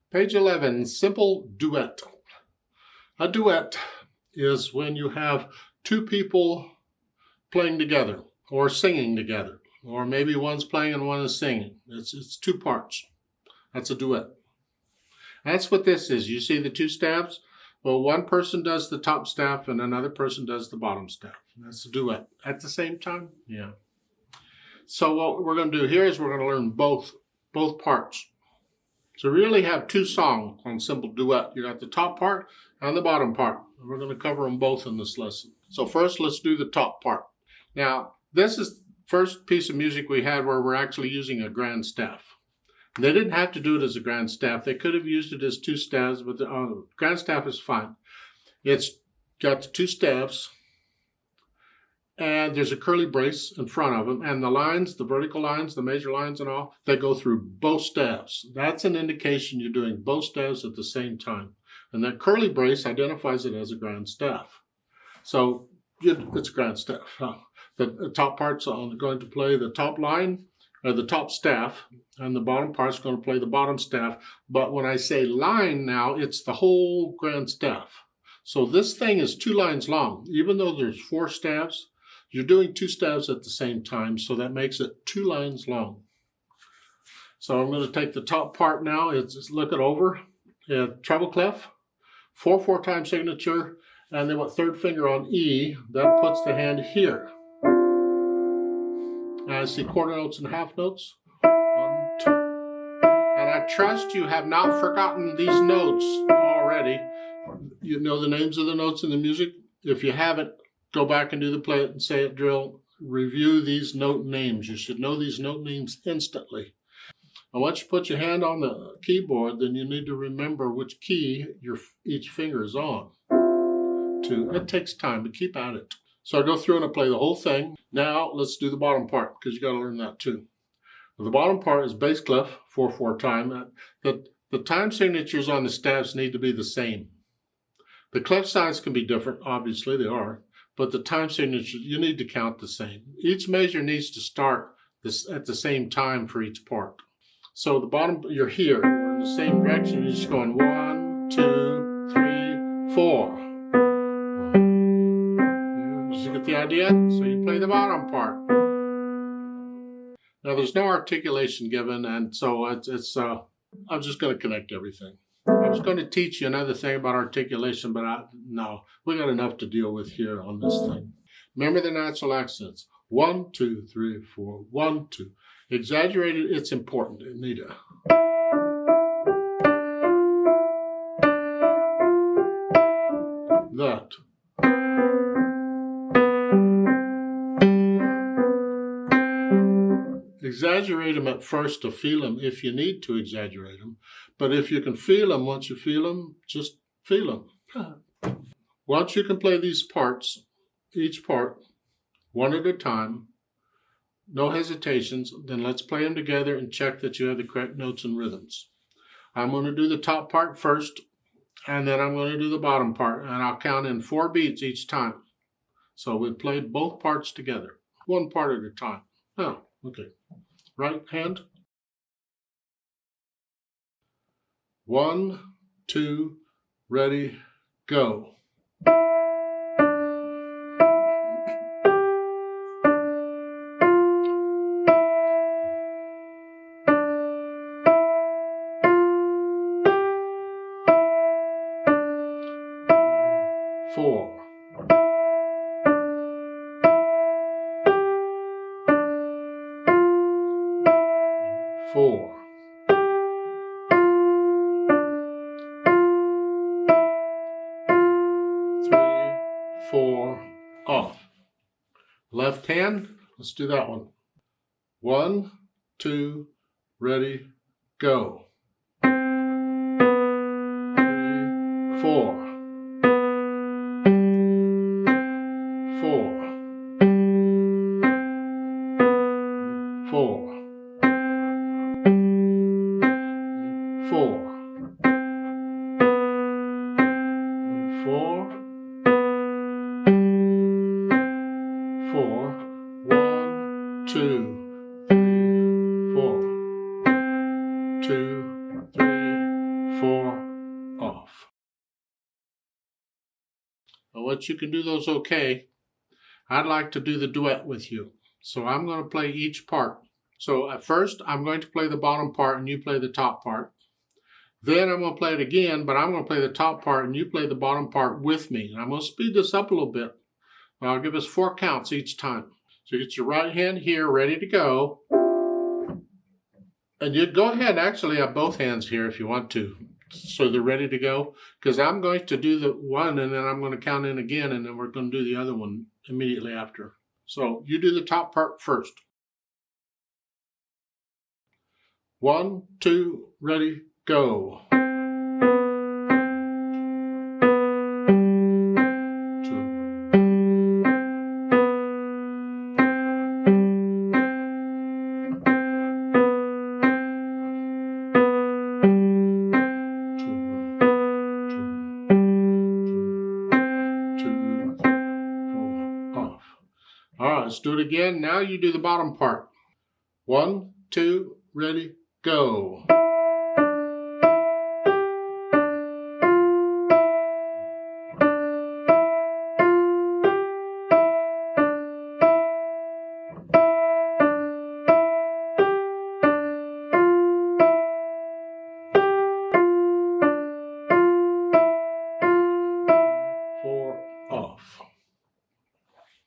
Page 11, Simple Duet. A duet is when you have two people playing together or singing together, or maybe one's playing and one is singing. It's two parts. That's a duet. That's what this is. You see the two staves? Well, one person does the top staff and another person does the bottom staff. That's a duet. At the same time? Yeah. So what we're going to do here is we're going to learn both parts. So we really have two songs on Simple Duet. You got the top part and the bottom part. And we're going to cover them both in this lesson. So first, let's do the top part. Now, this is the first piece of music we had where we're actually using a grand staff. They didn't have to do it as a grand staff. They could have used it as two staves, but the grand staff is fine. It's got the two staves, and there's a curly brace in front of them, and the lines, the vertical lines, the major lines and all, they go through both staves. That's an indication you're doing both staves at the same time. And that curly brace identifies it as a grand staff. So it's a grand staff. The top part's going to play the top line, or the top staff, and the bottom part's going to play the bottom staff. But when I say line now, it's the whole grand staff. So this thing is 2 lines long. Even though there's 4 staves, you're doing 2 staves at the same time, so that makes it 2 lines long. So I'm going to take the top part now. It's look it over. Treble clef, 4/4 time signature, and then with 3rd finger on E, that puts the hand here. I see quarter notes and half notes. 1, 2. And I trust you have not forgotten these notes already. You know the names of the notes in the music. If you haven't, go back and do the play it and say it drill. Review these note names. You should know these note names instantly. And once you put your hand on the keyboard, then you need to remember which key each finger is on. It takes time, but keep at it. So I go through and I play the whole thing. Now let's do the bottom part, because you got to learn that too. The bottom part is bass clef, 4/4 time. The time signatures on the staves need to be the same. The clef signs can be different, obviously they are, but the time signatures, you need to count the same. Each measure needs to start at the same time for each part. So the bottom, you're here, we're in the same direction, you're just going 1, 2, 3, 4. Did you get the idea? So you play the bottom part. Now there's no articulation given, and so I'm just going to connect everything. I was going to teach you another thing about articulation, but no, we got enough to deal with here on this thing. Remember the natural accents. 1, 2, 3, 4, 1, 2. Exaggerated, it's important. Anita. That. Exaggerate them at first to feel them if you need to exaggerate them. But if you can feel them, once you feel them, just feel them. Once you can play these parts, each part, one at a time, no hesitations, then let's play them together and check that you have the correct notes and rhythms. I'm going to do the top part first, and then I'm going to do the bottom part, and I'll count in 4 beats each time. So we play both parts together, one part at a time. Oh, okay. Right hand. 1, 2, ready, go. Four. 4. 3, 4, off. Left hand, let's do that one. 1, 2, ready, go. 3, 4. 4. 4. 4. 4. 4. 1, 2, 3, 4. 2, 3, 4, off. Now, once you can do those okay, I'd like to do the duet with you. So I'm going to play each part. So at first, I'm going to play the bottom part and you play the top part. Then I'm going to play it again, but I'm going to play the top part and you play the bottom part with me. And I'm going to speed this up a little bit. I'll give us 4 counts each time. So get your right hand here, ready to go. And you'd go ahead and actually have both hands here if you want to. So they're ready to go. Because I'm going to do the one and then I'm going to count in again and then we're going to do the other one immediately after. So you do the top part first. 1, 2, ready, go. 2, 4, off. All right, let's do it again. Now you do the bottom part. 1, 2, ready, go.